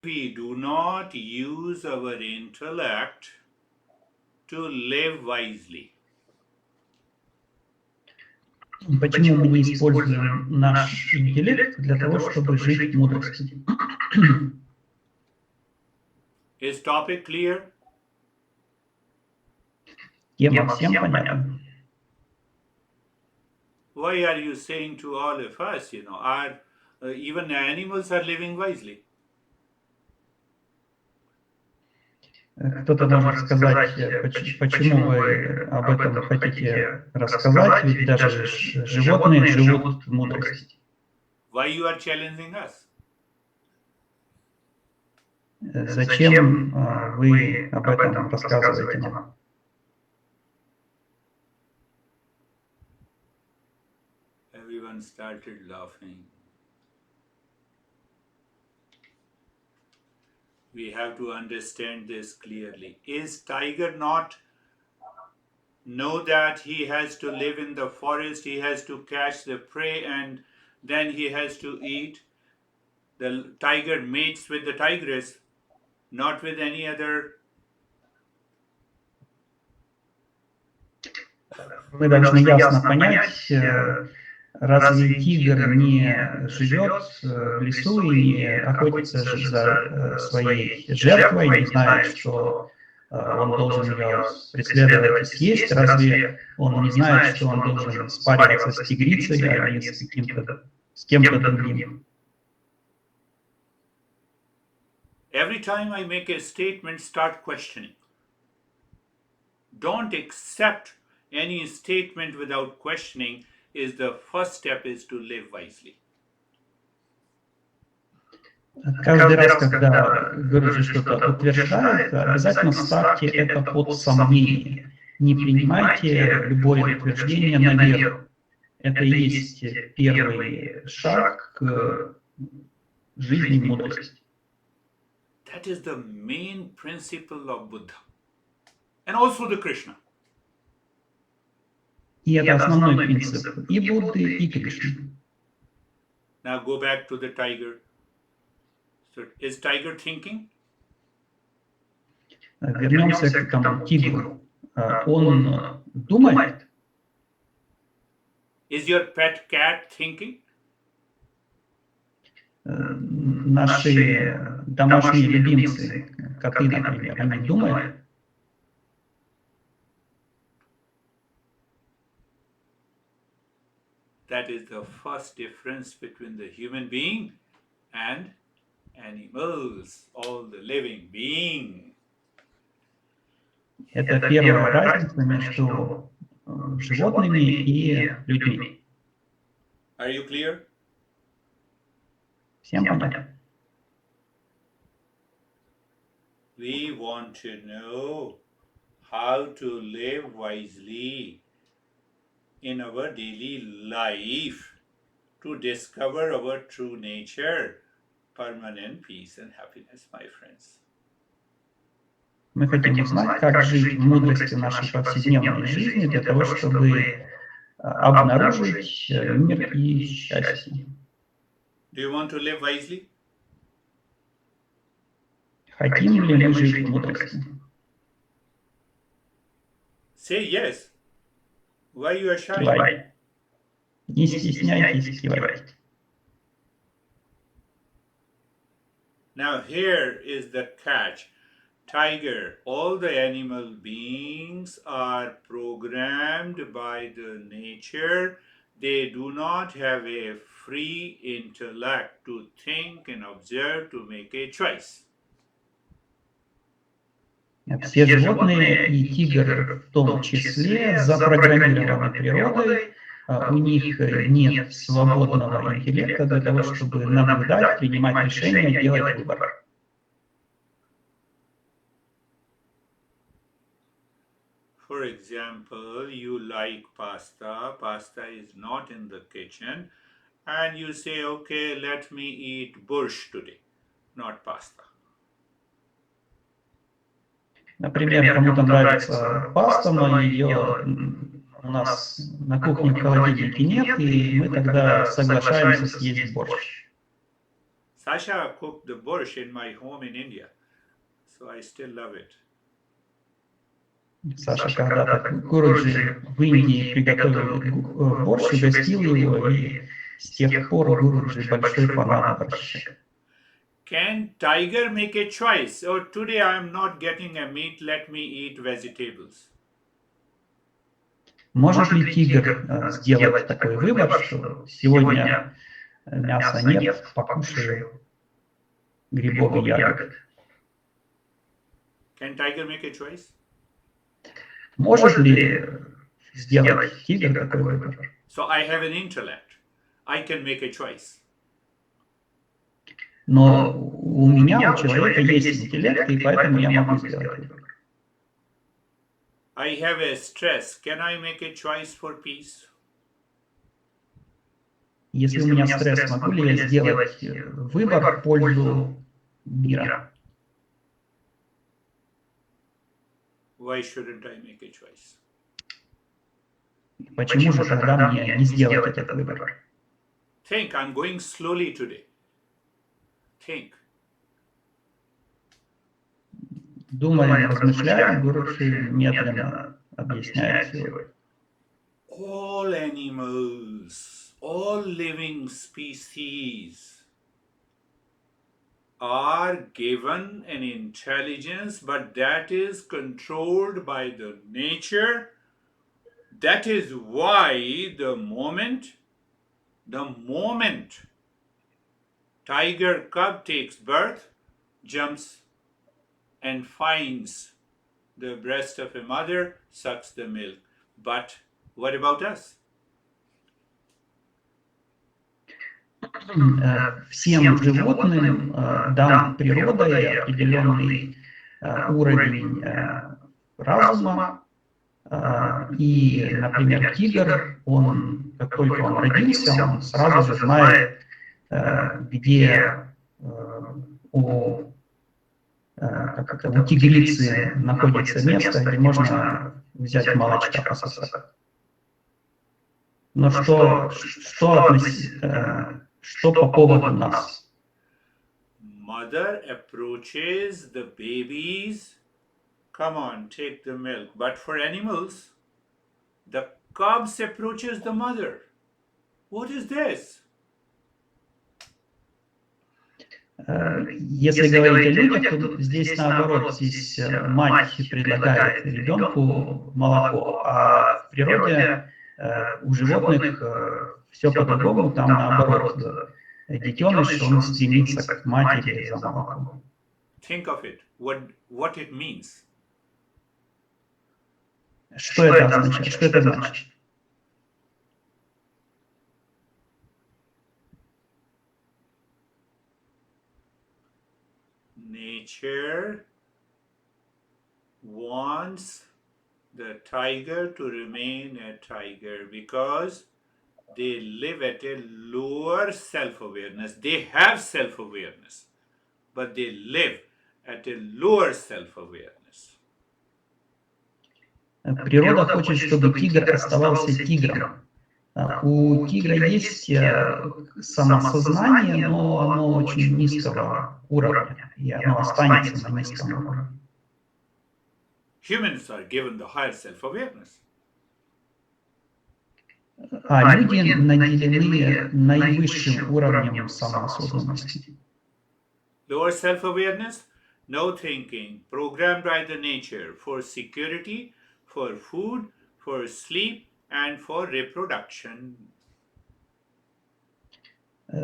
we do not use our intellect to live wisely? Почему мы не используем наш интеллект для того, чтобы жить в мудрости? Is topic clear? Тема всем понятна. Why are you saying to all of us, even animals are living wisely? Кто-то может сказать, почему вы об этом хотите рассказать, ведь даже животные живут в мудрости. Why you are challenging us? Зачем вы об этом рассказываете нам? Everyone started laughing. We have to understand this clearly. Is tiger not know that he has to live in the forest, he has to catch the prey, and then he has to eat? The tiger mates with the tigress, not with any other. Вы должны ясно понять, разве тигр не живет в лесу и не охотится за своей жертвой, не знает, что он должен ее преследовать и съесть? Разве он не знает, что он должен спариваться с тигрицей, а не с кем-то другим? Every time I make a statement, start questioning. Don't accept any statement without questioning. Is the first step is to live wisely. Каждый раз, когда Гурджи что-то утверждает, обязательно ставьте это под сомнение. Не принимайте любое утверждение на веру. Это и есть первый шаг к жизни в мудрости. That is the main principle of Buddha and also the Krishna. И это основной принцип и Будды, и Кришны. Now go back to the tiger. So is tiger thinking? Вернемся к тому тигру. Он думает? Is your pet cat thinking? Наши домашние любимцы, коты, например, они думают? That is the first difference between the human being and animals, all the living beings. Это первая разница между животными и людьми. Are you clear? Всем понятно? We want to know how to live wisely in our daily life to discover our true nature, permanent peace and happiness, my friends. Мы хотим узнать, как жить в мудрости нашей повседневной жизни для того, чтобы обнаружить мир и счастье. Do you want to live wisely? Хотим ли мы жить в мудрости? Say yes. Why you are shy? Кивай. Не стесняйтесь, кивайте. Now here is the catch. Tiger, all the animal beings are programmed by the nature. They do not have a free intellect to think and observe, to make a choice. Все животные, и тигр в том числе, запрограммированы природой. У них нет свободного интеллекта для того, чтобы наблюдать, принимать решения, делать выбор. For example, you like pasta. Pasta is not in the kitchen. And you say, okay, let me eat borscht today, not pasta. Например, кому-то нравится паста, но ее у нас на кухне в холодильнике нет, и мы тогда соглашаемся съесть борщ. Sasha cooked the borscht in my home in India, so I still love it. Саша когда-то Гуруджи в Индии приготовил борщ, угостил его, и с тех пор Гуруджи большой фанат борща. Can tiger make a choice? Oh, today I am not getting a meat, let me eat vegetables. Может ли тигр сделать такой выбор, что сегодня мяса нет, покушаю грибов и ягод? Can tiger make a choice? Может ли сделать тигр такой выбор? So I have an intellect. I can make a choice. Но у меня, у человека есть интеллект, и поэтому я могу сделать выбор. I have a stress. Can I make a choice for peace? Если у меня стресс, могу ли я сделать выбор в пользу мира? Why shouldn't I make a choice? Почему же тогда мне не сделать этот выбор? Think, I'm going slowly today. Think. Думаем, размышляем, Гуруджи медленно объясняет все. All animals, all living species are given an intelligence, but that is controlled by the nature. That is why the moment tiger cub takes birth, jumps and finds the breast of a mother, sucks the milk. But what about us? Всем животным дан природой определенный уровень разума, и, например, тигр, как только он родился, он сразу же знает, где у тигрицы находится место, где можно взять молочка пососать. Но что по поводу нас? Mother approaches the babies. Come on, take the milk. But for animals, the cubs approaches the mother. What is this? Если говорить о людях, то здесь наоборот, здесь мать предлагает ребенку молоко, а в природе у животных все по-другому, там наоборот, детеныш, он стремится к матери за молоком. Think of it, what it means. Что это означает? Что это значит? Nature wants the tiger to remain a tiger because they live at a lower self-awareness. They have self-awareness, but they live at a lower self-awareness. Природа хочет, чтобы тигр оставался тигром. У тигра есть самосознание, но оно очень низкого уровня, и оно останется на низком уровне. Humans are given the higher self-awareness. А люди наделены наивысшим уровнем самоосознанности. Lower self-awareness, no thinking, programmed by the nature for security, for food, for sleep, and for reproduction.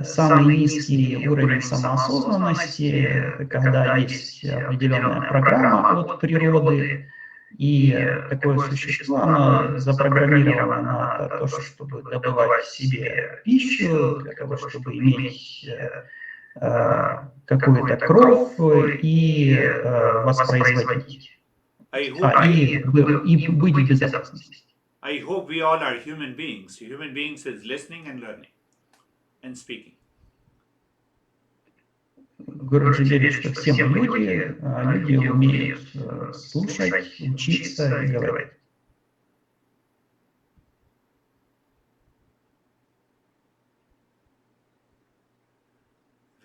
Самый низкий уровень самоосознанности, это когда есть определенная программа от природы, и такое существо, оно запрограммировано на то, чтобы добывать себе пищу, для того, чтобы иметь какую-то кровь и воспроизводить, и быть в безопасности. I hope we all are human beings. Human beings is listening and learning and speaking. Гуруджи верит, что все мы люди, а люди умеют слушать, учиться и говорить.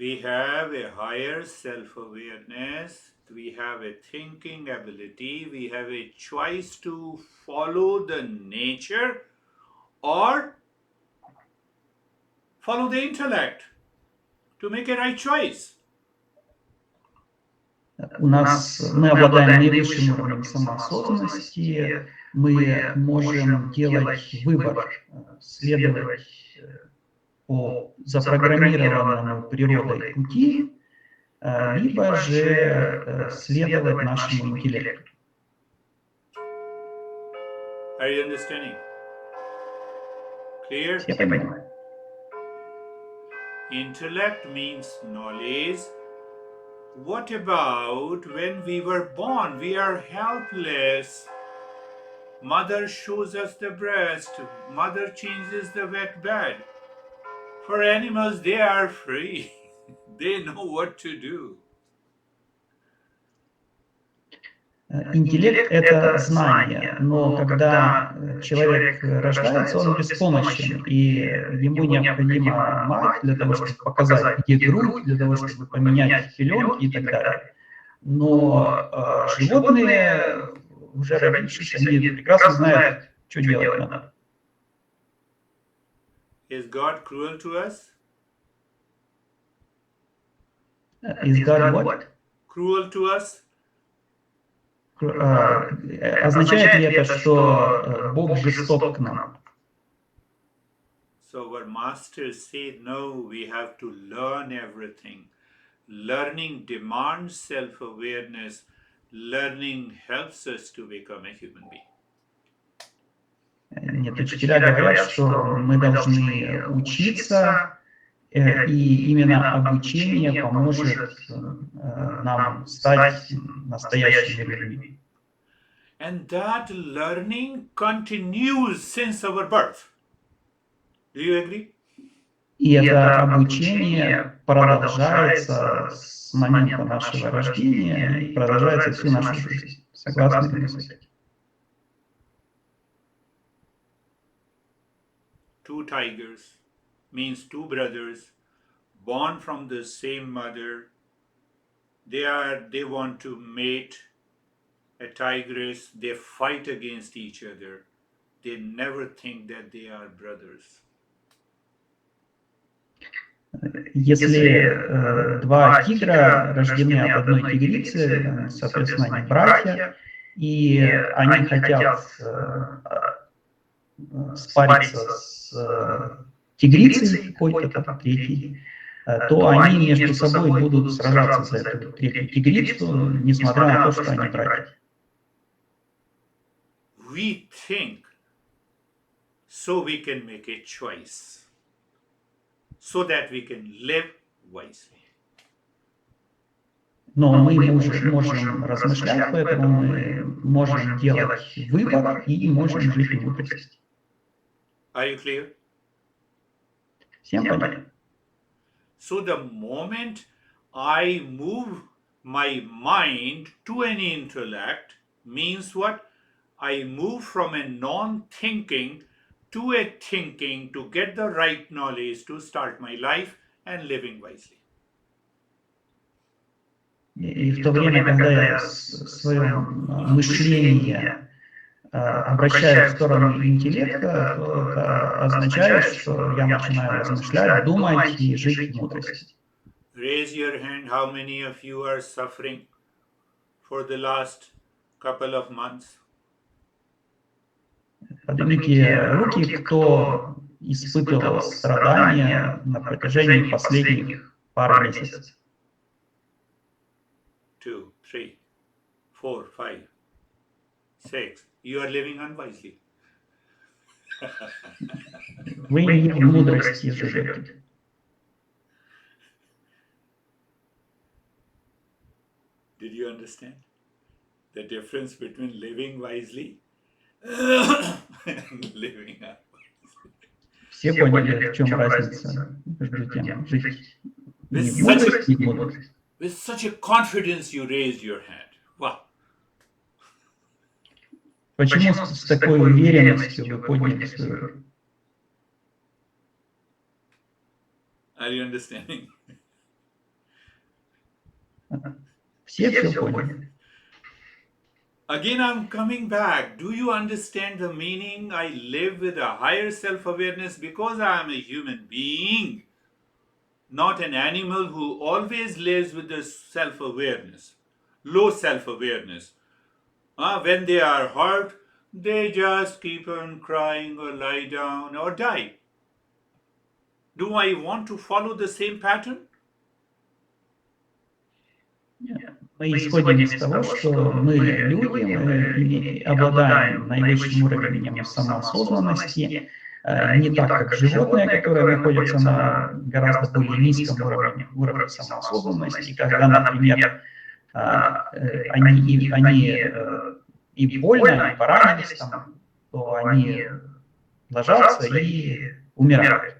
We have a higher self-awareness, we have a thinking ability, we have a choice to follow the nature or follow the intellect to make a right choice. Мы обладаем наивысшим уровнем самоосознанности, мы можем делать выбор, следовать по запрограммированному природой пути, либо же следовать нашему интеллекту. Are you understanding? Clear? Все понимают? Intellect means knowledge. What about when we were born? We are helpless. Mother shows us the breast. Mother changes the wet bed. For animals, they are free. They know what to do. Интеллект – это знание, но когда человек рождается, он беспомощен, и ему необходима мать для того, чтобы показать, где грудь, для того, чтобы поменять пеленки и так далее. Но животные, уже родившись, они прекрасно знают, что делать надо. Is God cruel to us? Is God what? Cruel to us? Означает ли это, что Бог жесток к нам? So our masters say, no, we have to learn everything. Learning demands self-awareness. Learning helps us to become a human being. Нет, учителя говорят, что мы должны учиться, и именно обучение поможет нам стать настоящими людьми. And that learning continues since our birth. Do you agree? И это обучение продолжается с момента нашего рождения и продолжается всю нашу жизнь. Согласны ли вы с этим? Two tigers means two brothers born from the same mother. They want to mate a tigress. They fight against each other. They never think that they are brothers. Если два тигра рождены от одной тигрицы, соответственно, они братья, и они хотят спариться с тигрицей какой-то там третьей, то они между собой будут сражаться за эту третью тигрицу, несмотря на то, что они братья. We think so we can make a choice, so that we can live wisely. Но мы можем размышлять, поэтому мы можем делать выбор и можем жить в мудрости. Are you clear? Всем понятно? So the moment I move my mind to an intellect means what? I move from a non-thinking to a thinking to get the right knowledge to start my life and living wisely. И в то время, когда я свое мышление обращаю в сторону интеллекта, то это означает, что я начинаю размышлять, думать и жить в мудрости. Raise your hand, how many of you are suffering for the last couple of months? Поднимите руки, кто испытывал страдания на протяжении последних пары месяцев. 2, 3, 4, 5, 6. You are living unwisely. Вы не в мудрости живете. Did you understand the difference between living wisely and living unwisely? Все поняли, в чем разница между тем, жить не в мудрости и в мудрости. With such a confidence you raised your hand. Wow. Почему с такой уверенностью вы подняли свою руку? Are you understanding? Все поняли. Again, I'm coming back. Do you understand the meaning? I live with a higher self awareness because I am a human being, not an animal who always lives with the self awareness, low self awareness. When they are hurt, they just keep on crying or lie down or die. Do I want to follow the same pattern? Мы исходим из того, что мы люди, мы обладаем наивысшим уровнем самоосознанности, не так, как животные, которые находятся на гораздо более низком уровне самоосознанности. Когда, например, им больно, они поранились, там, то они ложатся и умирают.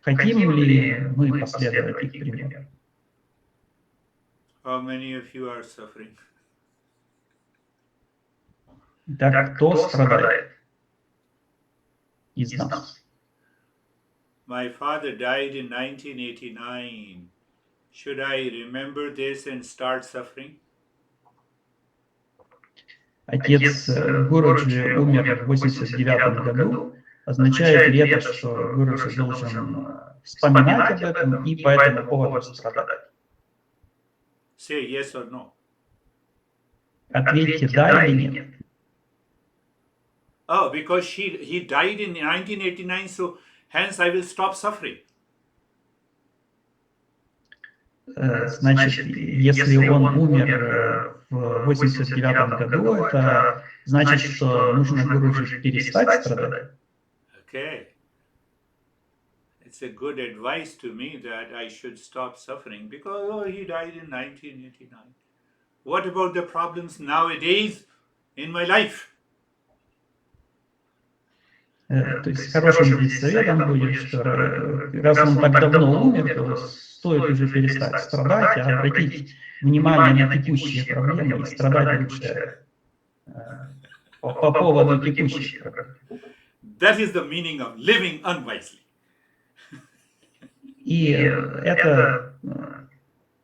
Хотим ли мы последовать их примеру? How many of you are suffering? Так кто страдает из нас? My father died in 1989. Should I remember this and start suffering? Отец Гуруджи умер в 89 году. Означает ли это, что Гуруджи должен вспоминать об этом и по этому поводу страдать? Say yes or no. Ответьте да или нет. Oh, because he died in 1989, so hence I will stop suffering. Значит, если он умер в 89 году, это значит, что нужно Гуруджи перестать страдать. Okay. It's a good advice to me that I should stop suffering because he died in 1989. What about the problems nowadays in my life? То есть хорошим здесь советом будет, что раз он так давно умер, то стоит уже перестать страдать, а обратить внимание на текущие проблемы и страдать лучше по поводу текущих проблем. That is the meaning of living unwisely. И это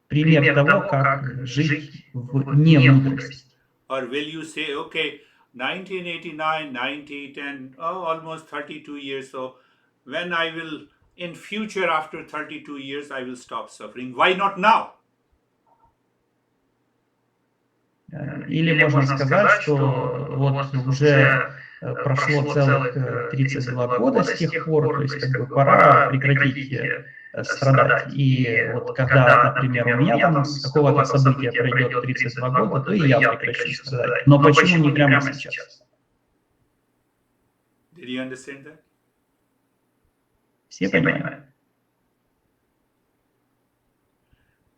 пример того, как жить в немудрости. Or will you say, okay, 1989, 90, 10, almost 32 years. So when I will, in future, after 32 years, I will stop suffering. Why not now? Или можно сказать, что вот уже прошло целых 32 года с тех пор, то есть как бы пора прекратить страдать. И вот когда, например, у меня там с какого-то события пройдет 32 года, то и я прекращу страдать. Но почему не прямо сейчас? Did you understand that? Все понимают?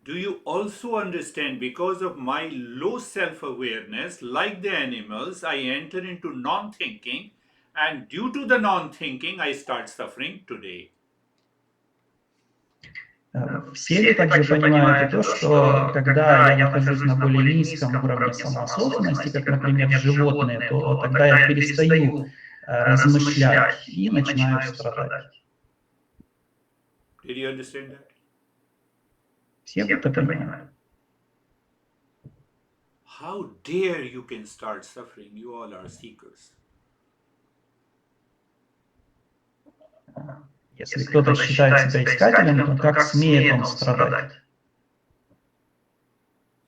Do you also understand because of my low self-awareness, like the animals, I enter into non-thinking, and due to the non-thinking, I start suffering today. Все ли также понимают то, что когда я нахожусь на более низком уровне самоосознанности, как, например, животные, то тогда я перестаю размышлять и начинаю страдать. Did you understand that? Все это понимают. How dare you can start suffering? You all are seekers. Если кто-то считает себя искателем, то как смеет он страдать?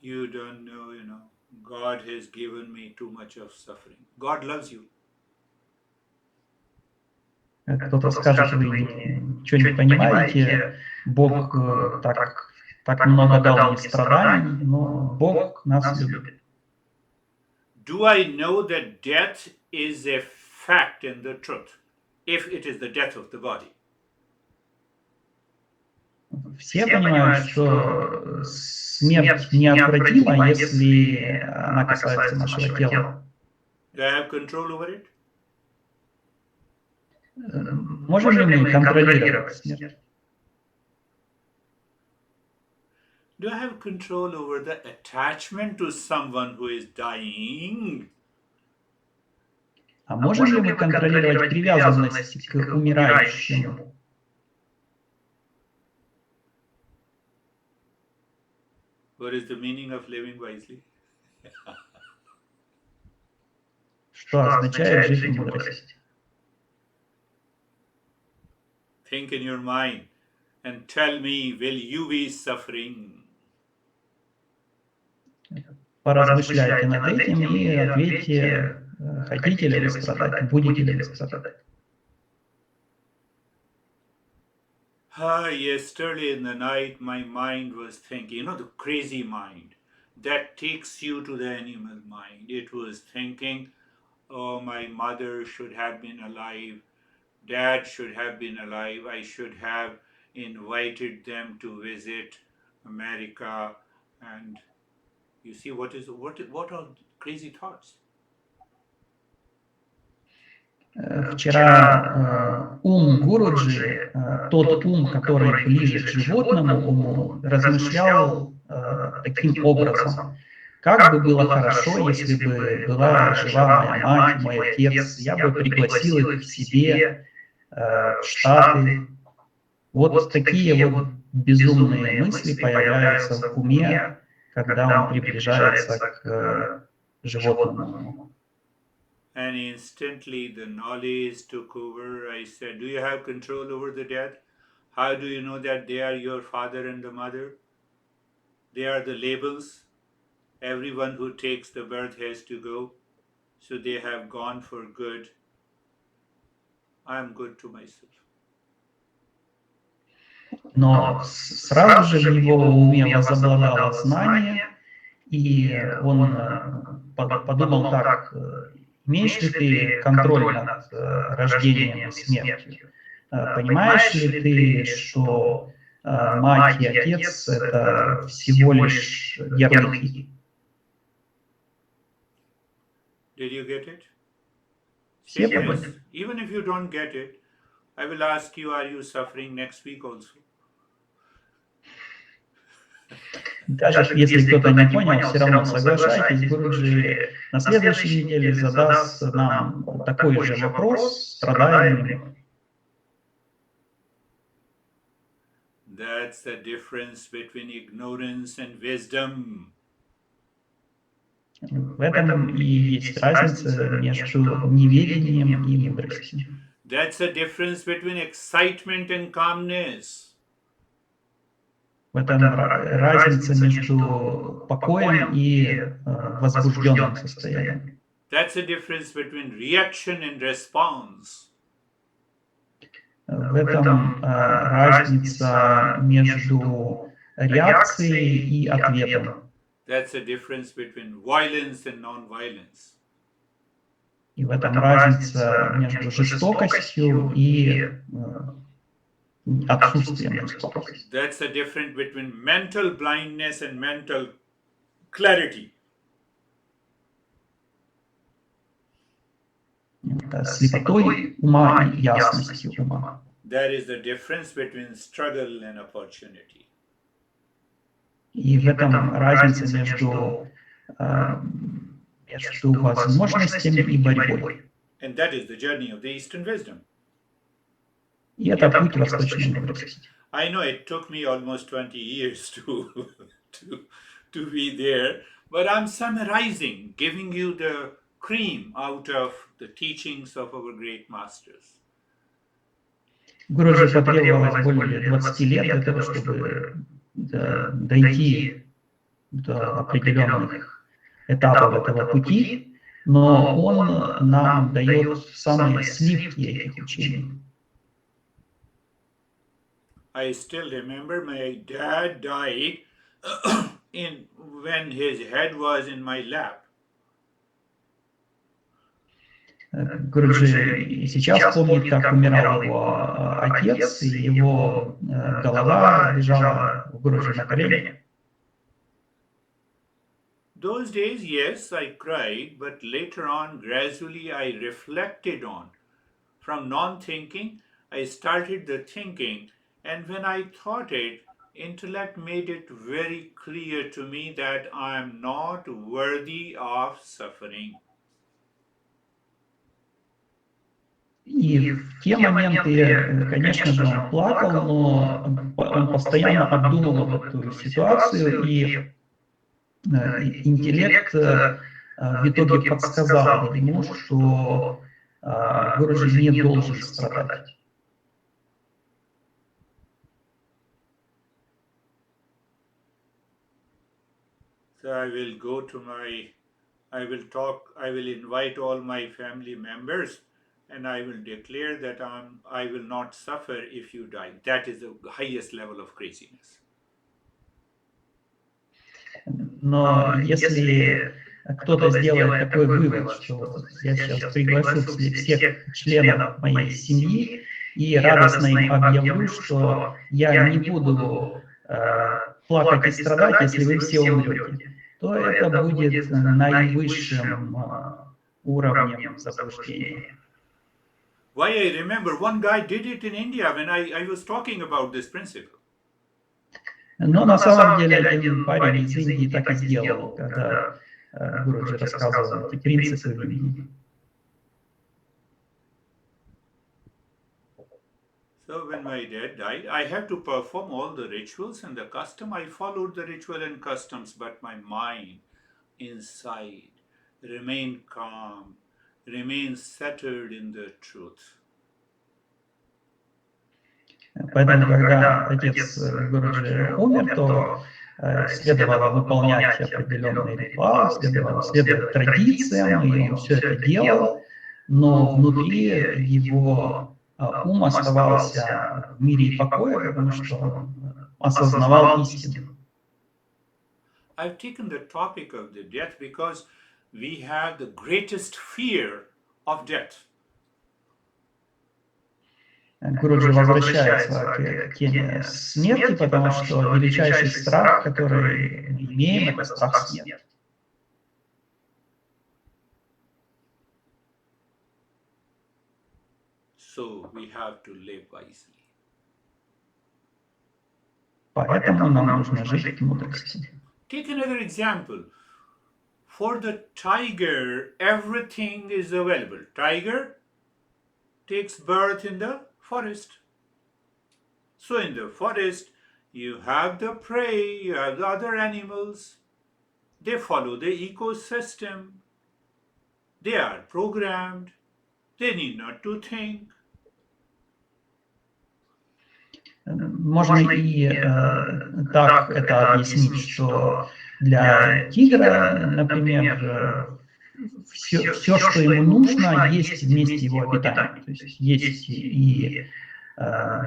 You don't know, God has given me too much of suffering. God loves you. Кто-то скажет, вы ничего не понимаете, Бог так много дал мне страданий, но Бог нас любит. Do I know that death is a fact and the truth, if it is the death of the body? Все понимают, что смерть неотвратима, если она касается нашего тела. Do I have control over it? Можем ли мы контролировать смерть? Do I have control over the attachment to someone who is dying? А можем ли мы контролировать привязанность к умирающему? What is the meaning of living wisely? Что означает жить в мудрости? Think in your mind and tell me, will you be suffering? Поразмышляйте над этим и ответьте, хотите ли вы страдать, будете ли вы страдать. Yesterday in the night, my mind was thinking, the crazy mind that takes you to the animal mind. It was thinking, oh, my mother should have been alive, dad should have been alive, I should have invited them to visit America. And you see, what are crazy thoughts? Вчера ум Гуруджи, тот ум, который ближе к животному уму, размышлял таким образом. Как бы было хорошо, если бы была жива моя мать, мой отец, я бы пригласил их к себе в Штаты. Вот такие вот безумные мысли появляются в уме, когда он приближается к животному. And instantly the knowledge took over. I said, do you have control over the dead? How do you know that they are your father and the mother? They are the labels. Everyone who takes the birth has to go. So they have gone for good. I am good to myself. Но сразу же в его уме возобладало знание, и он подумал так: имеешь ли ты контроль над рождением и смертью? Понимаешь ли ты, что мать и отец — это всего лишь ярлыки? Did you get it? Все Say yes. поняли? Even if you don't get it, I will ask you, are you suffering next week also? Даже если кто-то не понял, все равно соглашайтесь. Гуруджи на следующей неделе задаст нам такой же вопрос, страдаем ли мы. That's the difference between ignorance and wisdom. В этом и есть разница между неведением и мудростью. That's the difference between excitement and calmness. В этом разница между покоем и возбужденным состоянием. That's the difference between reaction and response. В этом разница между реакцией и ответом. That's the difference between violence and non-violence. И в этом разница между жестокостью и отсутствием жестокости. That's the difference between mental blindness and mental clarity. Это слепотой ума и ясностью ума. That is the difference between struggle and opportunity. И в этом разница между возможностями и борьбой. And that is the journey of the Eastern wisdom. И это путь восточной мудрости. I know it took me almost 20 years to be there, but I'm summarizing, giving you the cream out of the teachings of our great masters. Гуруджи потребовалось более 20 лет для того, чтобы дойти до определенных этапов этого пути, но он нам дает самые сливки этих учений. I still remember my dad died when his head was in my lap. Гуруджи и сейчас помнит, как умирал его отец, и его голова лежала у Гуруджи на коленях. Those days, yes, I cried, but later on, gradually, I reflected on. From non-thinking, I started the thinking, and when I thought it, intellect made it very clear to me that I am not worthy of suffering. И в те моменты, конечно же, он плакал, но он постоянно обдумывал эту ситуацию и интеллект в итоге подсказал ему, что Гуруджи не должен страдать. So I will invite all my family members and I will declare that I will not suffer if you die. That is the highest level of craziness. Но если кто-то сделает такой вывод, что вот я сейчас приглашу всех членов моей семьи и радостно им объявлю, что я не буду плакать и страдать, если вы все умрете, то это будет наивысшим уровнем заблуждения. Why I remember one guy did it in India when I was talking about this principle. Но на самом деле один парень из Индии так и сделал, когда Гуруджи рассказывал эти принципы в Индии. So when my dad died, I had to perform all the rituals and the custom. I followed the ritual and customs, but my mind inside remained calm, remained centered in the truth. Поэтому, когда отец Гуруджи умер, то следовало выполнять определенные ритуалы, следовало следовать традициям, и он все это делал, но внутри его ум оставался в мире и покое, потому что он осознавал истину. I've taken the topic of the death because we have the greatest fear of death. Гуруджи возвращается к теме смерти, потому что величайший страх, который мы имеем, это страх смерти. So we have to live wisely. Поэтому нам нужно жить в мудрости. Take another example. For the tiger, everything is available. Tiger takes birth in the forest. So in the forest, you have the prey, you have the other animals. They follow the ecosystem. They are programmed. They need not to think. Можно и так это объяснить, что для тигра, например, все, что ему нужно, есть в месте его обитания. То есть есть и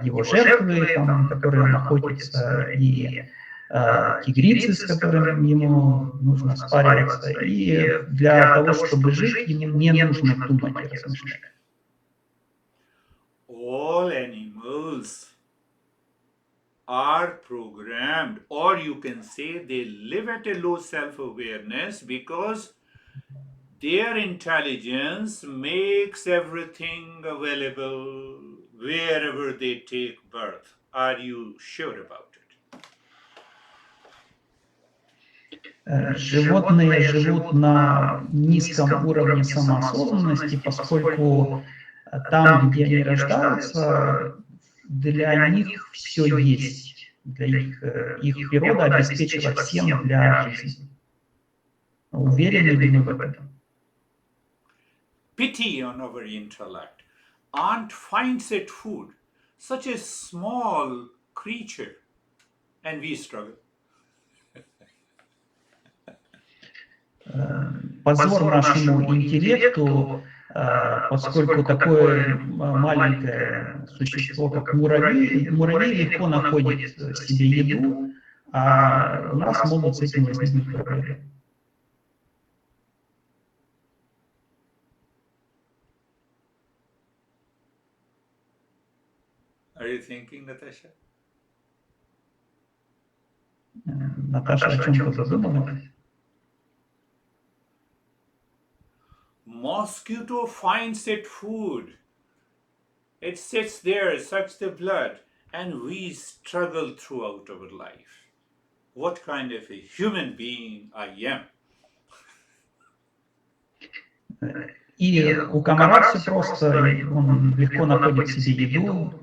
его жертвы, там, которые он охотится, и тигрицы, с которыми ему нужно спариваться. И для того, чтобы жить, ему не нужно думать и размышлять. All animals are programmed, or you can say they live at a low self-awareness because their intelligence makes everything available wherever they take birth. Are you sure about it? Животные живут на низком уровне самоосознанности, поскольку там, где они рождаются, для них все есть. Для их природа обеспечила всем для жизни. Уверены ли мы в этом? Pity on our intellect. Ant finds it food, such a small creature, and we struggle. Позор нашему интеллекту, поскольку такое маленькое существо, как муравей легко находит себе еду, а у нас могут с этим возникнуть проблемы. Are you thinking, Natasha? Наташа о чем-то задумалась? Mosquito finds it food. It sits there, sucks the blood, and we struggle throughout our life. What kind of a human being I am? И у комара все просто, он легко находит себе еду,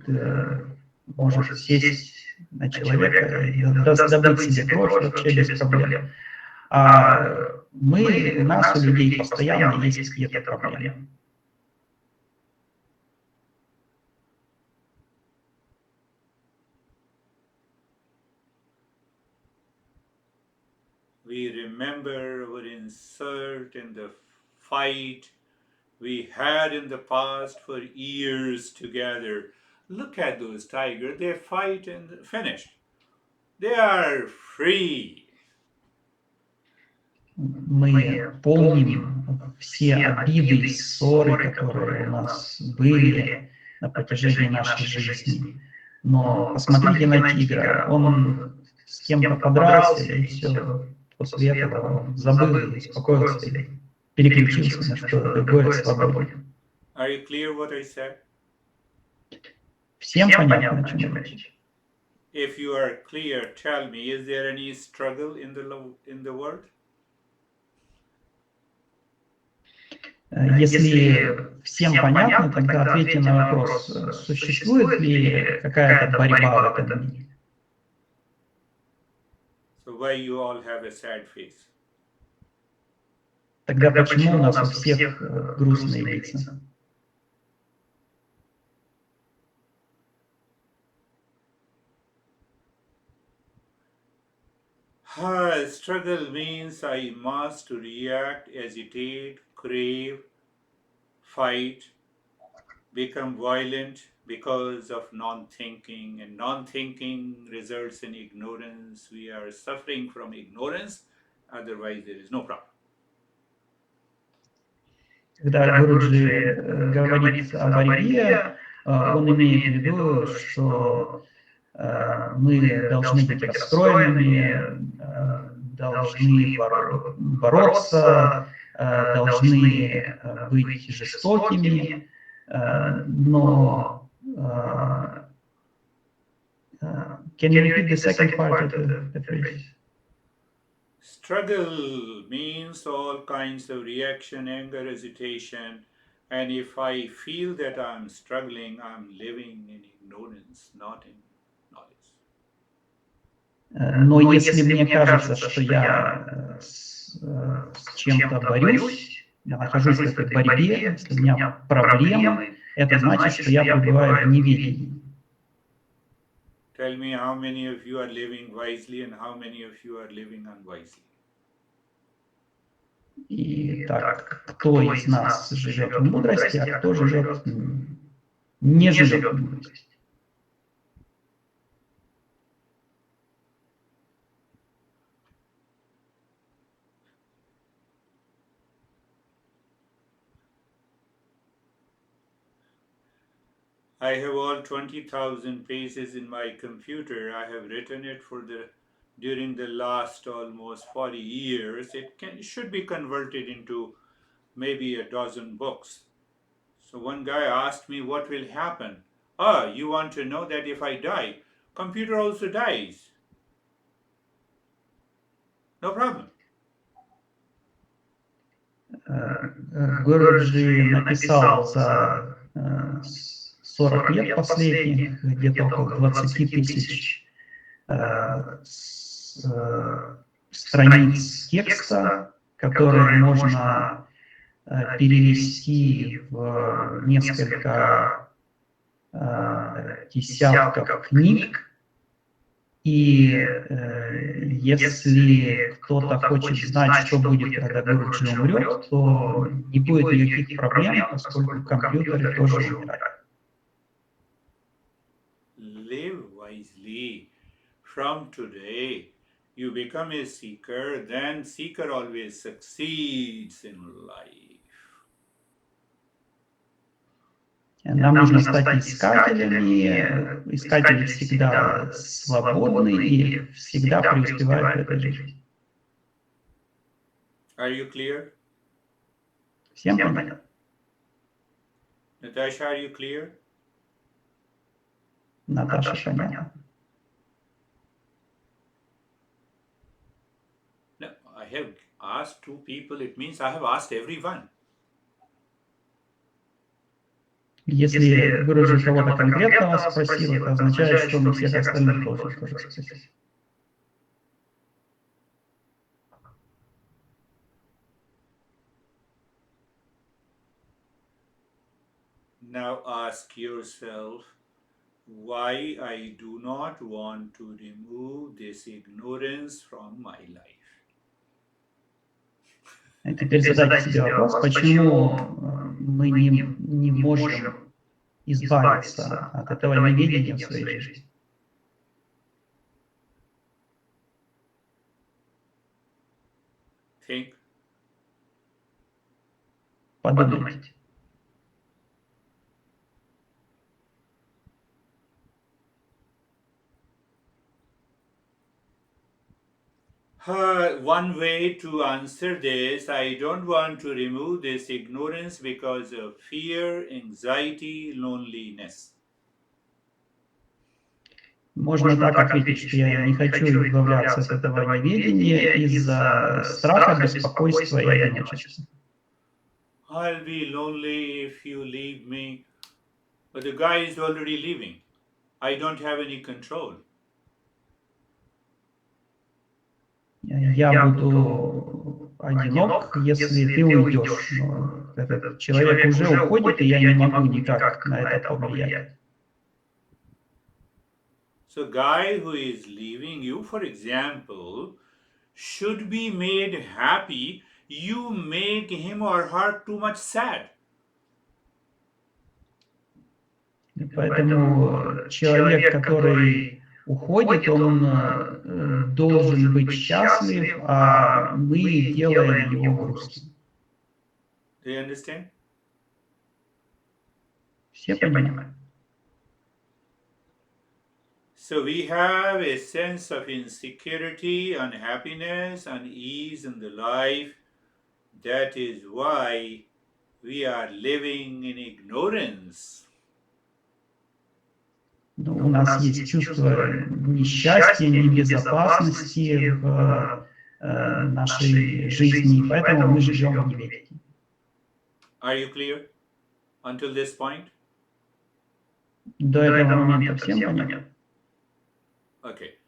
может сесть на человека и добыть себе кровь вообще без проблем. А у нас, у людей, постоянно есть какие-то проблемы. We remember our insert in the fight we had in the past for years together. Look at those tigers, they fight and finished. They are free. Мы помним все обиды и ссоры, которые у нас были на протяжении нашей жизни. Но посмотрите на тигра, он с кем-то подрался, и все. После этого он забыл и успокоился, и переключился на что-то другое, свободен. Are you clear what I said? Всем понятно, о чем речь? If you are clear, tell me, is there any struggle in the world? Если всем понятно, тогда ответьте на вопрос, существует ли какая-то борьба в этом мире? So why you all have a sad face? Тогда почему у нас у всех грустные лица? Struggle means I must react, agitate, crave, fight, become violent because of non-thinking, and non-thinking results in ignorance. We are suffering from ignorance, otherwise there is no problem. Когда Гуруджи говорит о борьбе, он имеет в виду, что мы должны быть расстроенными, должны бороться, должны быть жестокими, но can you repeat the second part of the phrase? Struggle means all kinds of reaction, anger, hesitation, and if I feel that I'm struggling, I'm living in ignorance, not in knowledge. Но если мне кажется, что я с чем-то борюсь, я нахожусь в этой борьбе, если у меня проблемы, это значит, что я пребываю в неведении. Tell me how many of you are living wisely and how many of you are living unwisely. Итак, кто из нас живет в мудрости, а кто живет, не живет в мудрости? I have all 20,000 pages in my computer. I have written it during the last almost 40 years. It should be converted into maybe a dozen books. So one guy asked me what will happen. You want to know that if I die, computer also dies. No problem. Гуруджи написал за 40 лет последних, где-то около 20 тысяч страниц текста, которые можно перевести в несколько десятков книг. И если кто-то хочет знать, что будет, когда Гуруджи умрет, то не будет никаких проблем, поскольку компьютеры тоже умирают. Live wisely. From today, you become a seeker, then seeker always succeeds in life. Нам нужно стать искателями. Искатели всегда свободны и всегда преуспевают в этой жизни. Are you clear? Всем понятно? Natasha, are you clear? Наташа, понятно? No, I have asked 2 people. It means I have asked everyone. Если Гуруджи кого-то конкретного спросил, это означает, что он всех остальных должен тоже спросить. Now ask yourself why I do not want to remove this ignorance from my life. А теперь задайте себе вопрос, почему мы не можем избавиться от этого неведения в своей жизни. Think. Подумайте. One way to answer this, I don't want to remove this ignorance because of fear, anxiety, loneliness. Можно так ответить, что я не хочу избавляться от этого неведения из-за страха, беспокойства и одиночества. I'll be lonely if you leave me, but the guy is already leaving. I don't have any control. Я буду одинок, если ты уйдешь. Но этот человек уже уходит, и я не могу никак на это повлиять. So, guy who is leaving you, for example, should be made happy. You make him or her too much sad. Поэтому человек, который уходит, он должен быть счастлив, а мы делаем его грустным. Do you understand? Все понимают? So we have a sense of insecurity, unhappiness, unease in the life. That is why we are living in ignorance. У нас есть чувство несчастья, небезопасности в нашей жизни, и поэтому мы живем в неведении. Are you clear until this point? До этого момента всем понятно? Okay.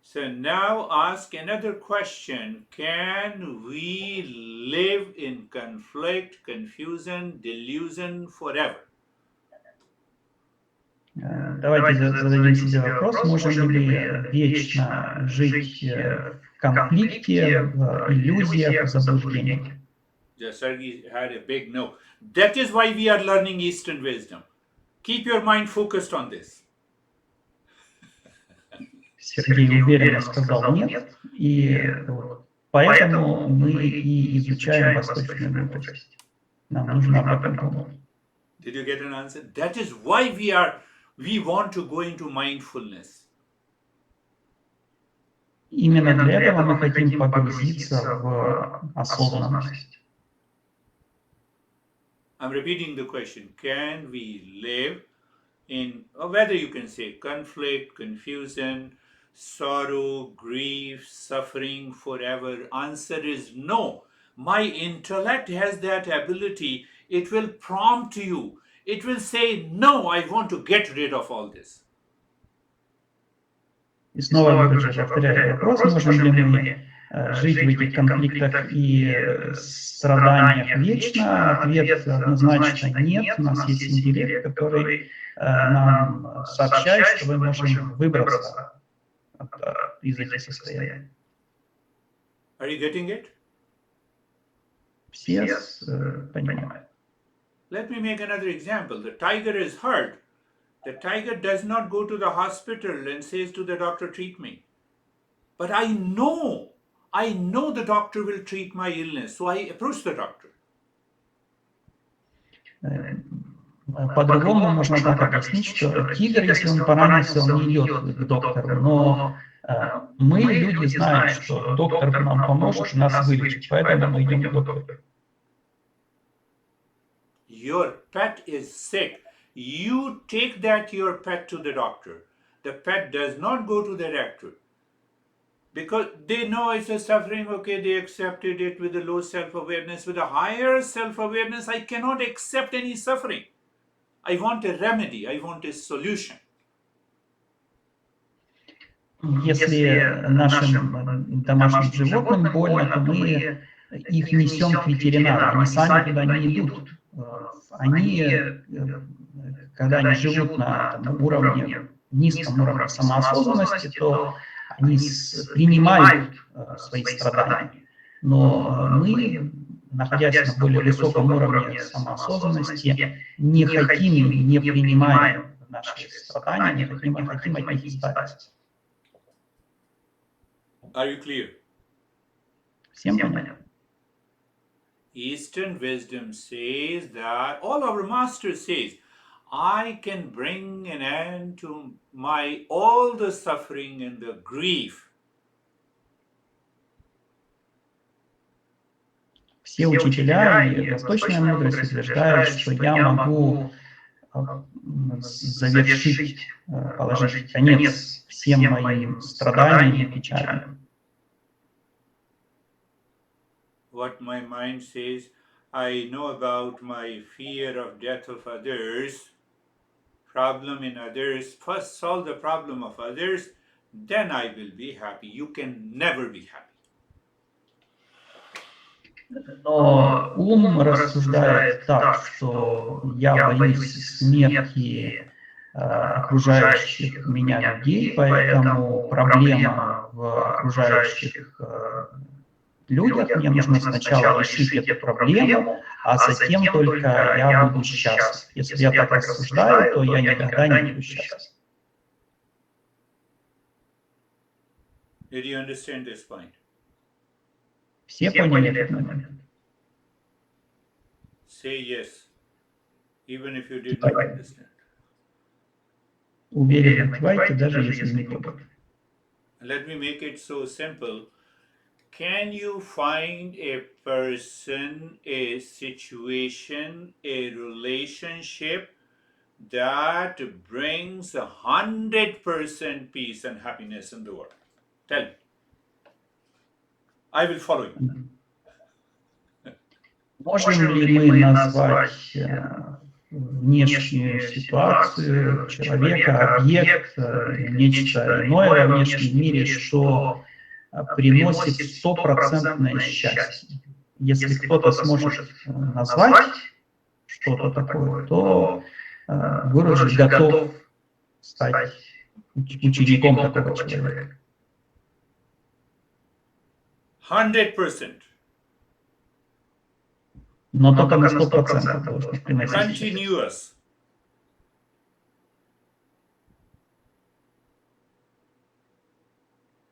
So now ask another question. Can we live in conflict, confusion, delusion forever? Давайте зададим себе вопрос, можем ли мы вечно жить в конфликте, в иллюзиях, в заблуждениях. Sergey had a big no. That is why we are learning Eastern wisdom. Keep your mind focused on this. Сергей уверенно сказал нет, и поэтому мы и изучаем восточную мудрость. Нам нужно об этом думать. Did you get an answer? That is why we want to go into mindfulness. Именно для этого мы хотим погрузиться в осознанность. I'm repeating the question. Can we live in, or whether you can say conflict, confusion, sorrow, grief, suffering forever? Answer is no. My intellect has that ability. It will prompt you. It will say, no, I want to get rid of all this. И снова повторяю вопрос, можем ли мы жить в этих конфликтах и страданиях вечно? Ответ однозначно нет. У нас есть интеллект, который нам сообщает, что мы можем выбраться из этих состояний. Are you getting it? Все понимают. Let me make another example. The tiger is hurt. The tiger does not go to the hospital and says to the doctor, treat me. But I know the doctor will treat my illness. So I approach the doctor. По-другому можно так объяснить, что тигр, если он поранился, он не идет к доктору. Но мы, люди, знаем, что доктор нам поможет, нас вылечит. Поэтому мы идем к доктору. Your pet is sick. You take your pet to the doctor. The pet does not go to the doctor. Because they know it's a suffering, okay, they accepted it with a low self-awareness. With a higher self-awareness, I cannot accept any suffering. I want a remedy, I want a solution. Если нашим домашним животным больно, то мы их несем к ветеринару. Они сами туда не идут. они, когда они живут на там, уровне, низком уровне самоосознанности, то они принимают свои страдания. Но мы, находясь на более высоком уровне самоосознанности, не хотим и не принимаем наши страдания, мы хотим от них избавиться. Are you clear? Всем понятно? Eastern wisdom says that all our master says, I can bring an end to all the suffering and the grief. Все учителя и восточная мудрость утверждают, что я могу завершить, положить конец всем моим страданиям и печалям. What my mind says, I know about my fear of death of others, problem in others, first solve the problem of others, then I will be happy. You can never be happy. Но ум рассуждает так, что я боюсь смерти окружающих меня людей, поэтому проблема в окружающих людях, мне нужно сначала решить эту проблему, а затем только я буду счастлив. Если я так рассуждаю, то я никогда не буду счастлив. Did you understand this point? Все поняли этот момент? Say yes, even if you did not understand. Уверенно кивайте, даже если не поняли. Let me make it so simple. Can you find a person, a situation, a relationship that brings 100% peace and happiness in the world? Tell me. I will follow you. Можем ли мы назвать внешнюю ситуацию человека, объект, нечто иное во внешнем мире, что приносит стопроцентное счастье? Если кто-то сможет назвать что-то такое, то гуру же готов стать учеником такого человека. 100%. Но только на 100% должен приносить счастье. Continuous.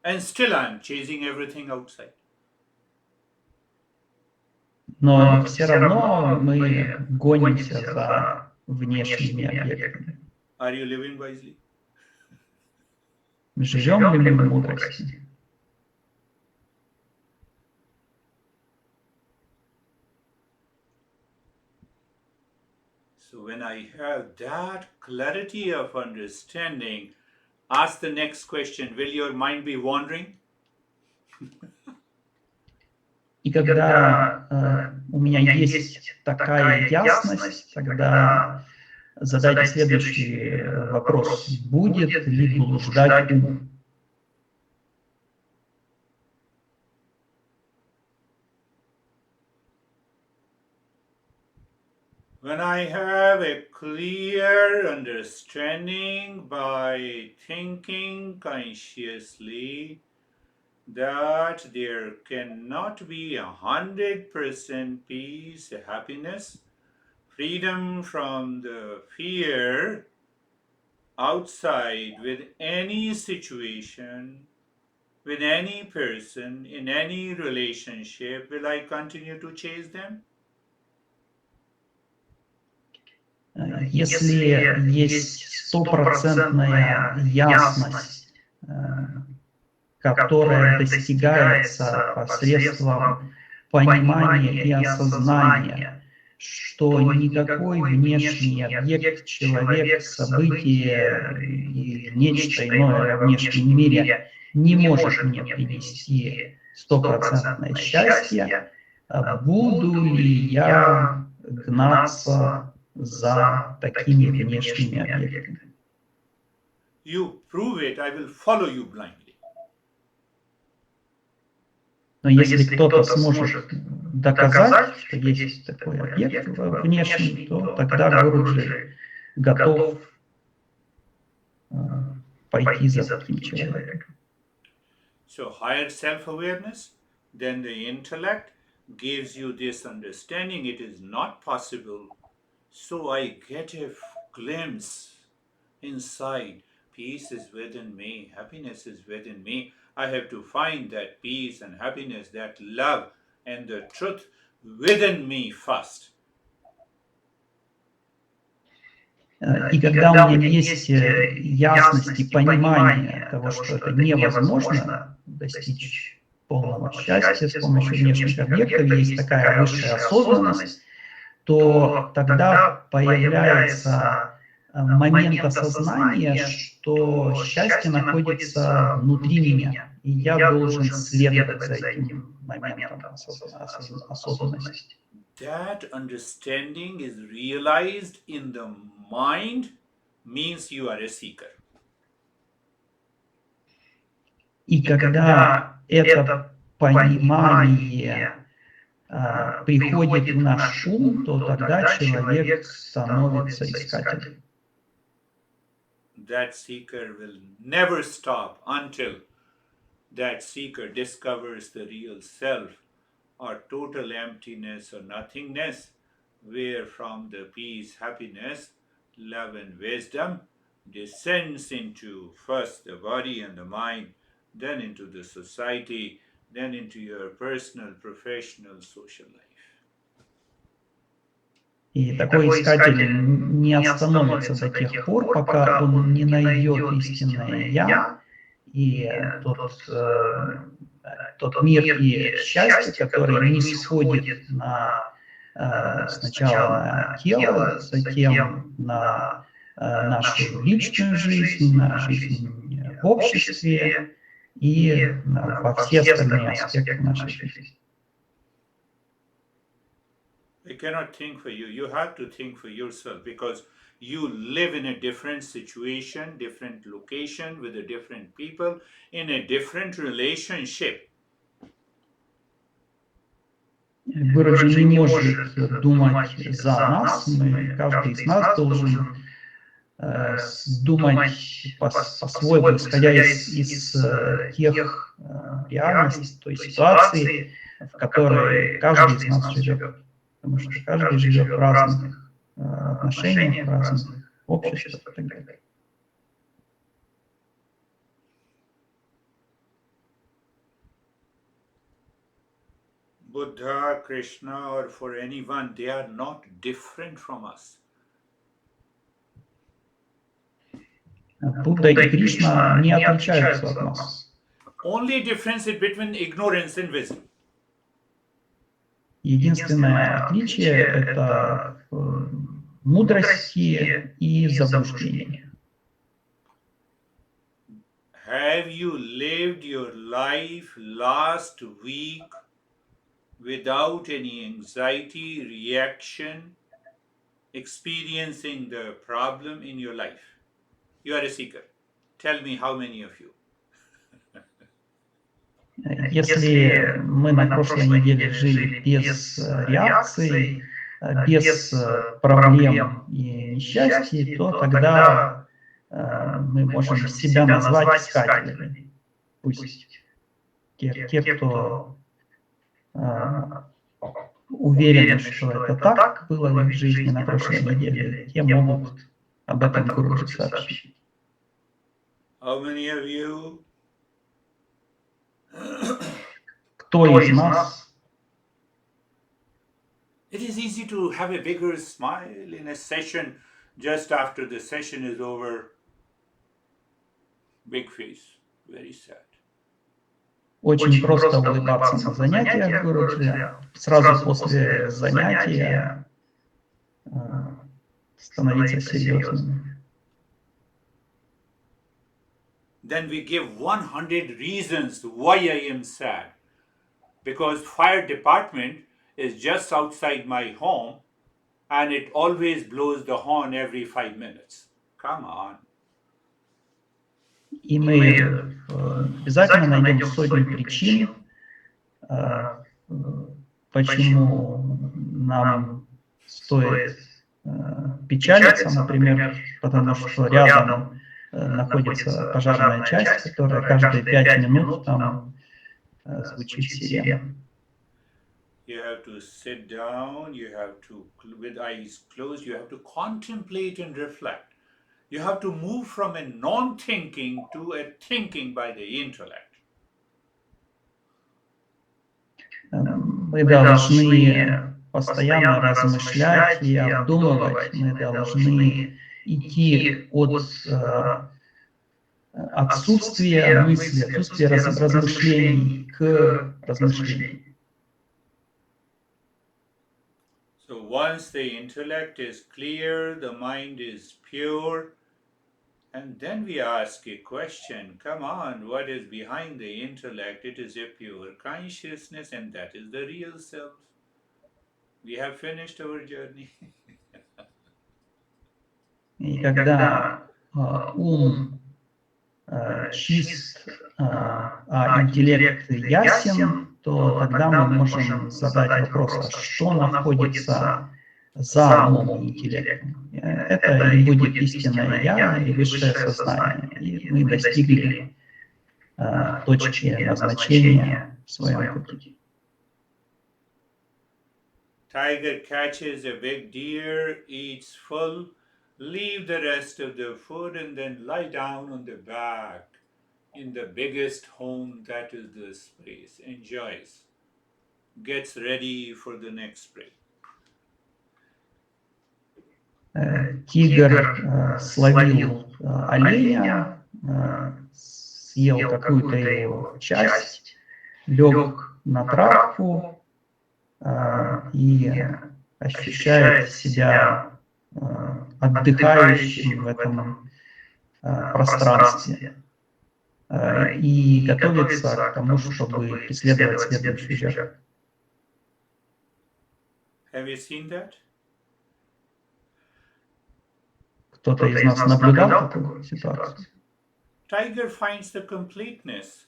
And still I'm chasing everything outside. Но все равно мы гонимся за внешними объектами. Are you living wisely? Живем ли мы в мудрости? So when I have that clarity of understanding, ask the next question. Will your mind be wandering? И когда у меня есть такая ясность, тогда задайте следующий вопрос. Будет ли блуждать ум? When I have a clear understanding by thinking consciously that there cannot be 100% peace, happiness, freedom from the fear outside with any situation, with any person, in any relationship, will I continue to chase them? Если есть стопроцентная ясность, которая достигается посредством понимания и осознания, что никакой внешний объект, человек, событие или нечто иное во внешнем мире не может мне принести стопроцентное счастье, буду ли я гнаться за такими внешними объектами? You prove it, I will follow you blindly. Но если кто-то сможет доказать, что есть такой объект внешний, то тогда Гуруджи готов э, пойти за таким человеком. So, higher self awareness, then the intellect gives you this understanding it is not possible. So, I get a glimpse inside. Peace is within me, happiness is within me. I have to find that peace and happiness, that love and the truth within me first. И когда у меня есть ясность и понимание того, что это невозможно достичь полного счастья с помощью внешних объектов, есть такая высшая осознанность, то тогда появляется момент осознания, что счастье находится внутри меня, и я должен следовать за этим моментом осознанности. That understanding is realized in the mind means you are a seeker. И когда это понимание приходит в наш ум, то тогда человек становится искателем. That seeker will never stop until that seeker discovers the real self or total emptiness or nothingness, where from the peace, happiness, love, and wisdom descends into first the body and the mind, then into the society, then into your personal, professional, social life. И такой искатель не остановится до тех пор, пока он не найдет истинное «я», и тот мир и счастье, который не сходит сначала на тело, затем на нашу личную жизнь, на жизнь в обществе и во все остальные аспекты нашей жизни. I cannot think for you. You have to think for yourself because you live in a different situation, different location, with a different people, in a different relationship. Гуруджи не может думать за нас, каждый из нас должен думать по-своему, исходя из тех реальностей, той ситуации, в которой каждый из нас живет. Потому что каждый живет в разных отношениях, в разных обществах и так далее. Buddha, Krishna, or for anyone, they are not different from us. Будда и Кришна не отличаются от нас. Only difference is between ignorance and wisdom. Единственное отличие – это мудрости и заблуждения. Have you lived your life last week without any anxiety, reaction, experiencing the problem in your life? You are a seeker. Tell me how many of you. Если мы на прошлой неделе жили без реакций, без проблем и несчастий, то тогда мы можем себя назвать искателями. Пусть те, кто уверены, что это так было в их жизни на прошлой неделе, те могут об этом Гуруджи сообщить. How many of you? Кто из нас? It is easy to have a bigger smile in a session just after the session is over. Big face, very sad. Очень просто улыбаться на занятиях Гуруджи. Сразу после занятия становиться серьезным. Then we give 100 reasons why I am sad. Because fire department is just outside my home and it always blows the horn every 5 minutes. Come on. И мы обязательно найдем сотни причин, Почему нам стоит печалиться, например, потому что рядом находится пожарная часть, которая каждые 5 минут там звучит сирена. You have to sit down, you have to, with eyes closed, you have to contemplate and reflect. You have to move from a non thinking to a thinking by the intellect. Мы должны постоянно размышлять и обдумывать, мы должны идти от отсутствия мысли, отсутствия размышлений к размышлению. So once the intellect is clear, the mind is pure, and then we ask a question, come on, what is behind the intellect? It is a pure consciousness, and that is the real self. We have finished our journey. И когда ум чист, а интеллект ясен, то тогда мы можем задать вопрос, а что находится за умом и интеллектом? Это и будет истинное «я» и высшее сознание. И мы достигли точки назначения в своем пути. Tiger catches a big deer, eats full, leave the rest of the food, and then lie down on the back in the biggest home that is the space, enjoys, gets ready for the next prey. Тигр словил оленя, съел какую-то его часть, лег на травку и ощущает себя отдыхающим в этом пространстве и готовится к тому, чтобы преследовать следующую жертву. Have you seen that? Кто-то из нас наблюдал такую ситуацию? Tiger finds the completeness.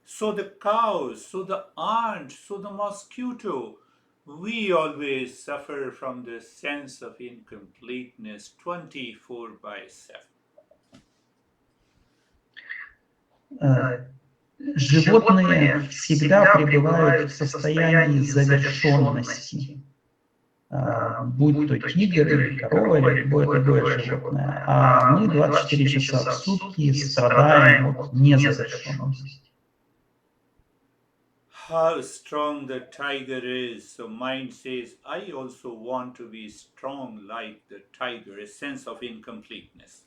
So the cows, so the ant, so the mosquito. We always suffer from the sense of incompleteness 24/7. Животные всегда пребывают в состоянии завершенности, будь то тигр или корова или любое другое животное, а мы 24 часа в сутки страдаем от незавершенности. How strong the tiger is. So mind says, I also want to be strong like the tiger, a sense of incompleteness.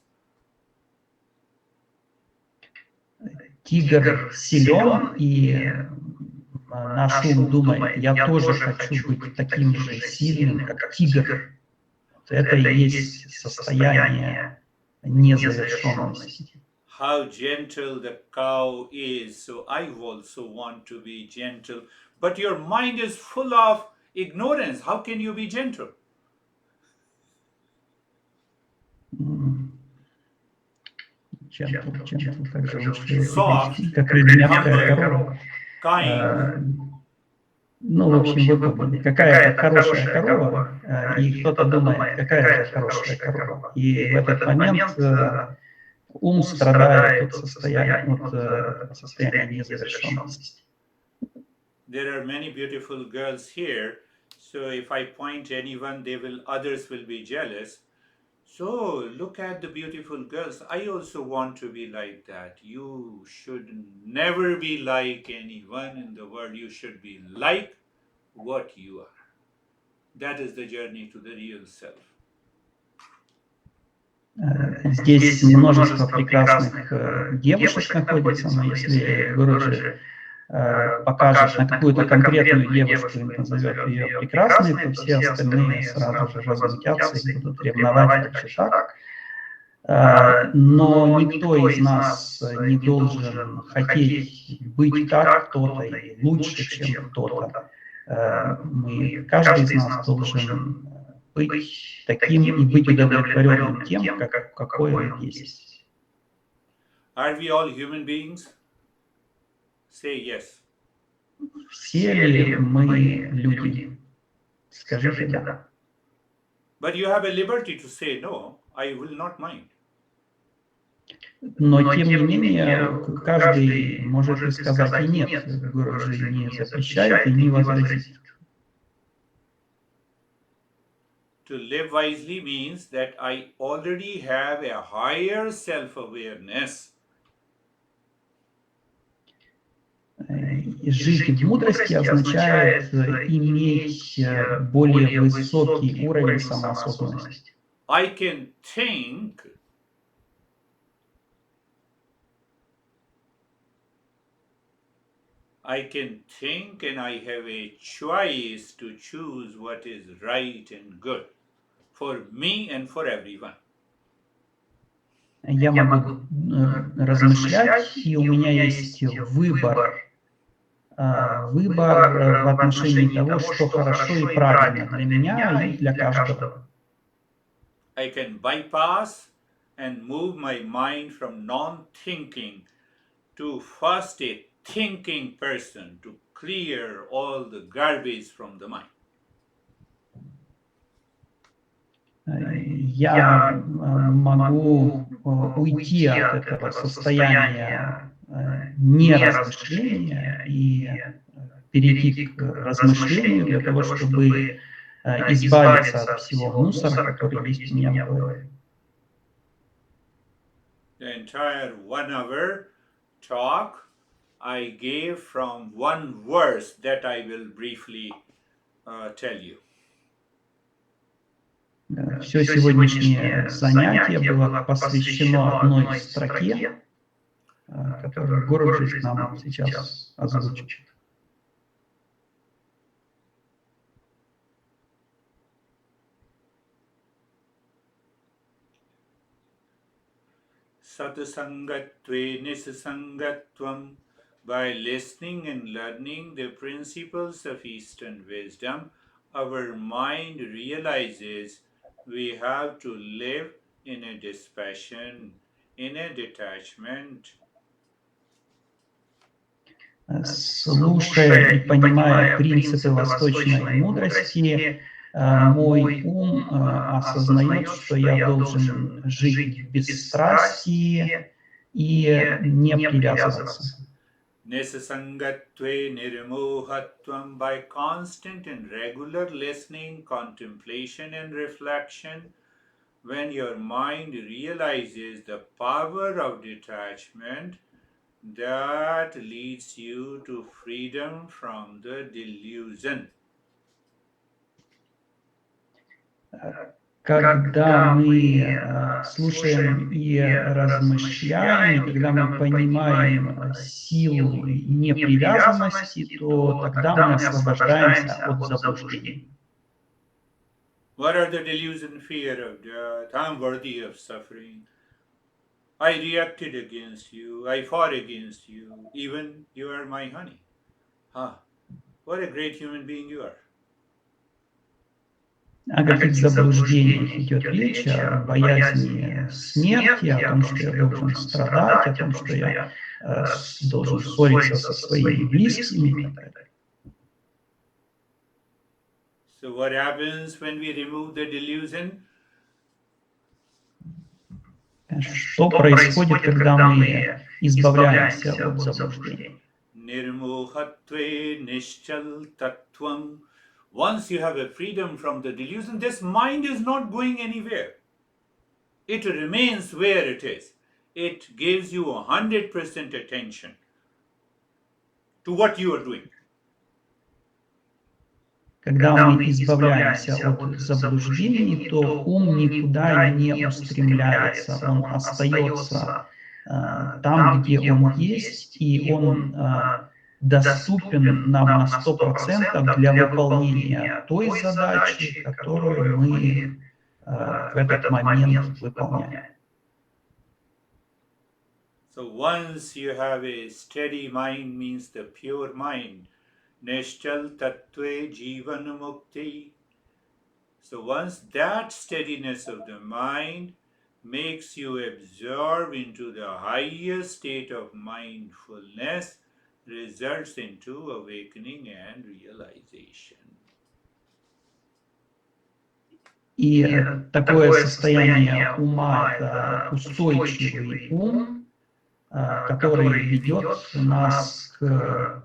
Тигр силен, и наш ум думает, я тоже хочу быть таким же сильным, как тигр. Это и есть состояние незавершенности. How gentle the cow is, so I also want to be gentle. But your mind is full of ignorance. How can you be gentle? Gentle, как же лучше Soft, перевести, как леденявая корова. kind. Ну, в общем, вы поняли, какая-то хорошая корова, и кто-то думает, какая же хорошая корова. И в этот момент ум страдает от состояния незавершенности. There are many beautiful girls here, so if I point anyone, others will be jealous. So look at the beautiful girls. I also want to be like that. You should never be like anyone in the world. You should be like what you are. That is the journey to the real self. Здесь множество прекрасных девушек находится, но если Гуруджи покажет на какую-то конкретную девушку и назовет ее прекрасной, то все остальные сразу же возмутятся и будут ревновать, как же так. Но никто из нас не должен хотеть быть как кто-то и лучше, чем кто-то. Каждый из нас должен быть таким и быть удовлетворенным тем, какой он есть. Are we all human beings? Say yes. все ли мы люди? Скажите «да». But you have a liberty to say no, I will not mind. Но тем не менее, каждый может и сказать и нет. Гуру же не запрещает и не возразит. To live wisely means that I already have a higher self-awareness. Жить в мудрости означает иметь более высокий уровень самоосознанности. I can think and I have a choice to choose what is right and good for me and for everyone. Я могу размышлять, и у меня есть выбор. Выбор в отношении того, что хорошо и правильно для меня и для каждого. I can bypass and move my mind from non-thinking to first a thinking person to clear all the garbage from the mind. Я могу уйти от этого состояния неразмышления и перейти к размышлению для того, чтобы избавиться от всего мусора, который есть у меня в голове. The entire 1 hour talk I gave from one verse that I will briefly tell you. Все сегодняшнее занятие было посвящено одной строке, которую Гуруджи нам сейчас озвучит. Satsangatve nisasangatvam. By listening and learning the principles of Eastern wisdom, our mind realizes we have to live in a dispassion, in a detachment. Слушая и понимая принципы восточной мудрости, мой ум осознает, что я должен жить в бесстрастии и не привязываться. Nisasangatve nirmohatvam. By constant and regular listening, contemplation and reflection, when your mind realizes the power of detachment, that leads you to freedom from the delusion. Когда мы слушаем и размышляем, и когда мы понимаем силу непривязанности, то тогда мы освобождаемся от заблуждений. What are the delusion, fear of death? I'm worthy of suffering. I reacted against you. I fought against you. Even you are my honey. What a great human being you are. О каких заблуждениях идет речь? О боязни смерти, о том, что я должен страдать, о том, что я должен ссориться со своими близкими и так далее. So what happens when we remove the delusion? Что происходит, когда мы избавляемся от заблуждений? Nirmohatve nishchal tattvam. Once you have a freedom from the delusion, this mind is not going anywhere. It remains where it is. It gives you 100% attention to what you are doing. Когда мы избавляемся от заблуждений, то ум никуда не устремляется, он остается там, где он есть, и он доступен нам на 100% для выполнения той задачи, которую мы в этот момент выполняем. So once you have a steady mind, means the pure mind, Nishchal Tattve Jivan Mukti. So once that steadiness of the mind makes you absorb into the highest state of mindfulness, results into awakening and realization. И такое состояние ума– это устойчивый ум, который ведет нас к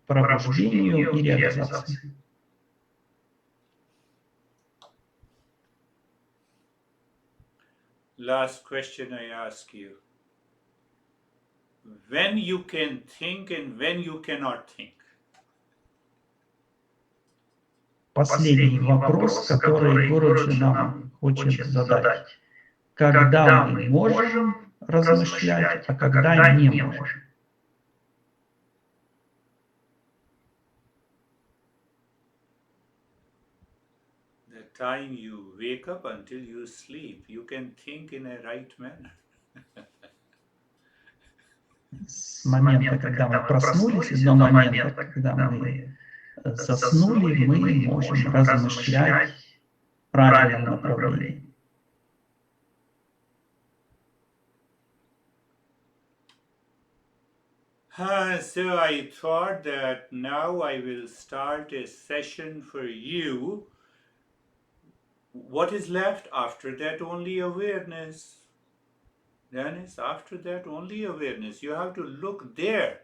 пробуждению и реализации. Last question I ask you. When you can think and when you cannot think? Последний вопрос, который Гуруджи нам хочет задать. Когда мы можем размышлять, а когда не можем? The time you wake up until you sleep, you can think in a right manner. С момента, когда мы проснулись, и до момента, когда мы заснули, мы можем размышлять в правильном направлении. So I thought that now I will start a session for you. What is left after that? Only awareness. Dennis, after that only awareness. You have to look there.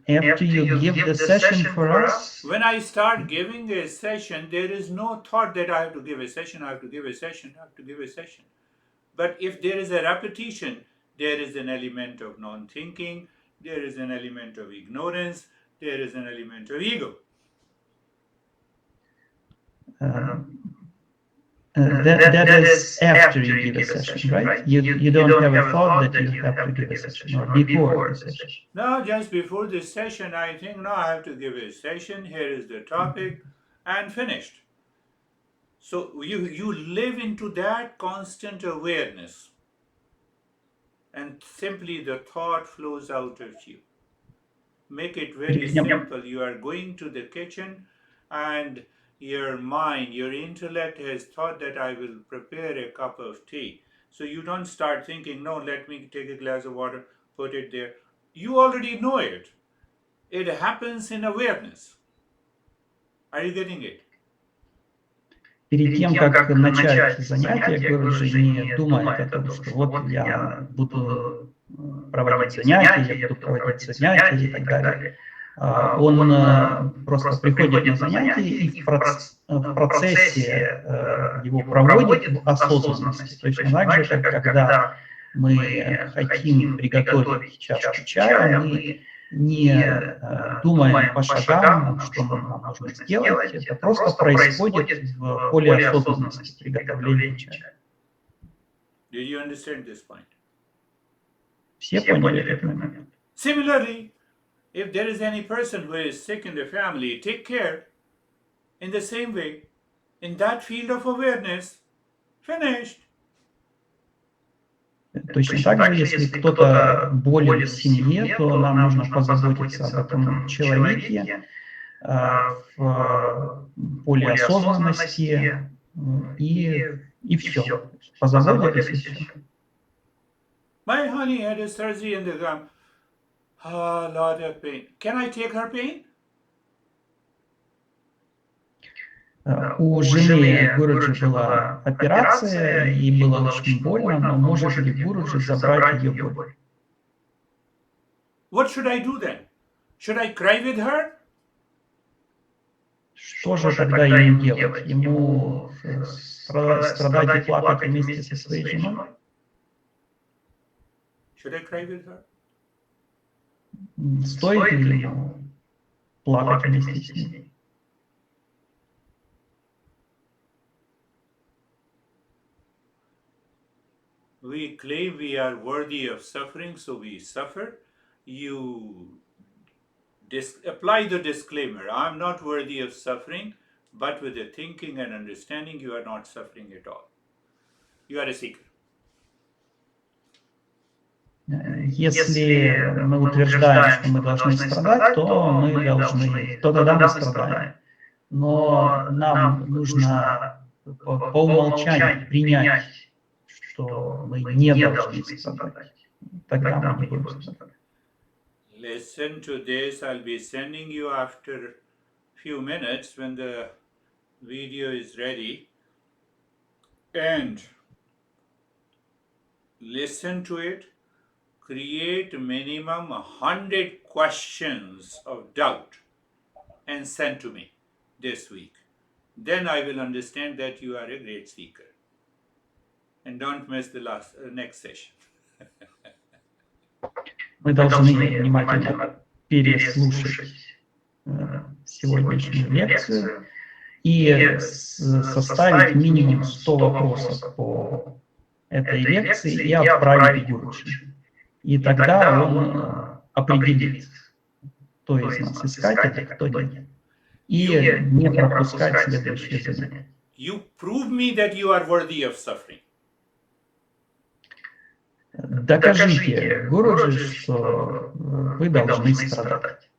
After you give the session for us, when I start giving a session, there is no thought that I have to give a session, I have to give a session, I have to give a session. But if there is a repetition, there is an element of non-thinking, there is an element of ignorance, there is an element of ego. That is after you give a session, right? You don't have a thought that you have to give a session, or before the session. No, just before the session, I think, no, I have to give a session, here is the topic, and finished. So you live into that constant awareness, and simply the thought flows out of you. Make it very simple. You are going to the kitchen and your mind, your intellect has thought that I will prepare a cup of tea. So you don't start thinking, no, let me take a glass of water, put it there. You already know it. It happens in awareness. Are you getting it? Перед тем, как начать занятие, Гуруджи не думает о том, что вот я буду проводить занятия, я буду проводить занятия и так далее. Он просто приходит на занятия и в процессе его проводит в осознанности. Точно так же, как когда мы хотим приготовить чашку чая, мы не думаем по шагам, что нам нужно сделать. Это просто происходит в поле осознанности приготовления чая. Did you understand this point? Все поняли этот момент? Similarly, if there is any person who is sick in the family, take care. In the same way, in that field of awareness, finished. Точно так же, если кто-то болен в семье, то нам нужно позаботиться об этом человеке в поле осознанности и все. Позаботились и все. My honey had a surgery in the gum. A lot of pain. Can I take her pain? У жены Гуруджи была операция, ей было очень больно, но может ли Гуруджи забрать ее боль? What should I do then? Should I cry with her? Что же тогда ему делать? Ему страдать и плакать вместе со своей женой? Should I cry with her? Стоит ли ему плакать вместе с ней? We claim we are worthy of suffering, so we suffer. You apply the disclaimer, I'm not worthy of suffering, but with the thinking and understanding, you are not suffering at all. You are a seeker. Если мы утверждаем, что мы должны страдать, то тогда мы страдаем. Но нам нужно по умолчанию принять, что мы не должны страдать. Тогда мы не будем страдать. Listen to this. I'll be sending you after few minutes when the video is ready. And listen to it. Create minimum 100 questions of doubt and send to me this week. Then I will understand that you are a great seeker. And don't miss the next session. Мы должны внимательно переслушать сегодняшнюю лекцию и составить минимум 100 вопросов по этой лекции и отправить Гюричу. И тогда он определит, кто из нас искатель, а кто нет. И не пропускать следующие занятия. You prove me that you are worthy of suffering. Докажите Гуруджи, что вы должны страдать.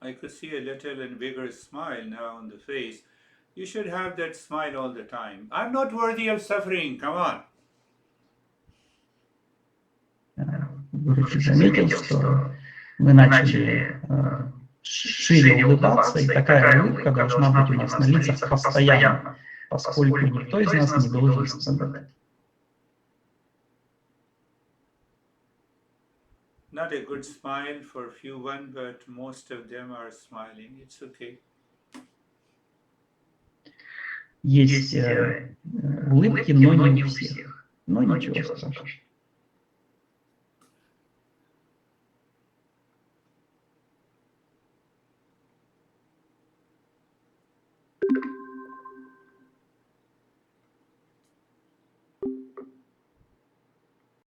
I could see a little and bigger smile now on the face. You should have that smile all the time. I'm not worthy of suffering. Come on. Гуруджи заметил, что мы начали шире улыбаться, и такая улыбка должна быть у нас на лицах постоянно, поскольку никто из нас не должен страдать. Not a good smile for few one, but most of them are smiling. It's okay. Есть улыбки, но не у всех. Но ничего страшного.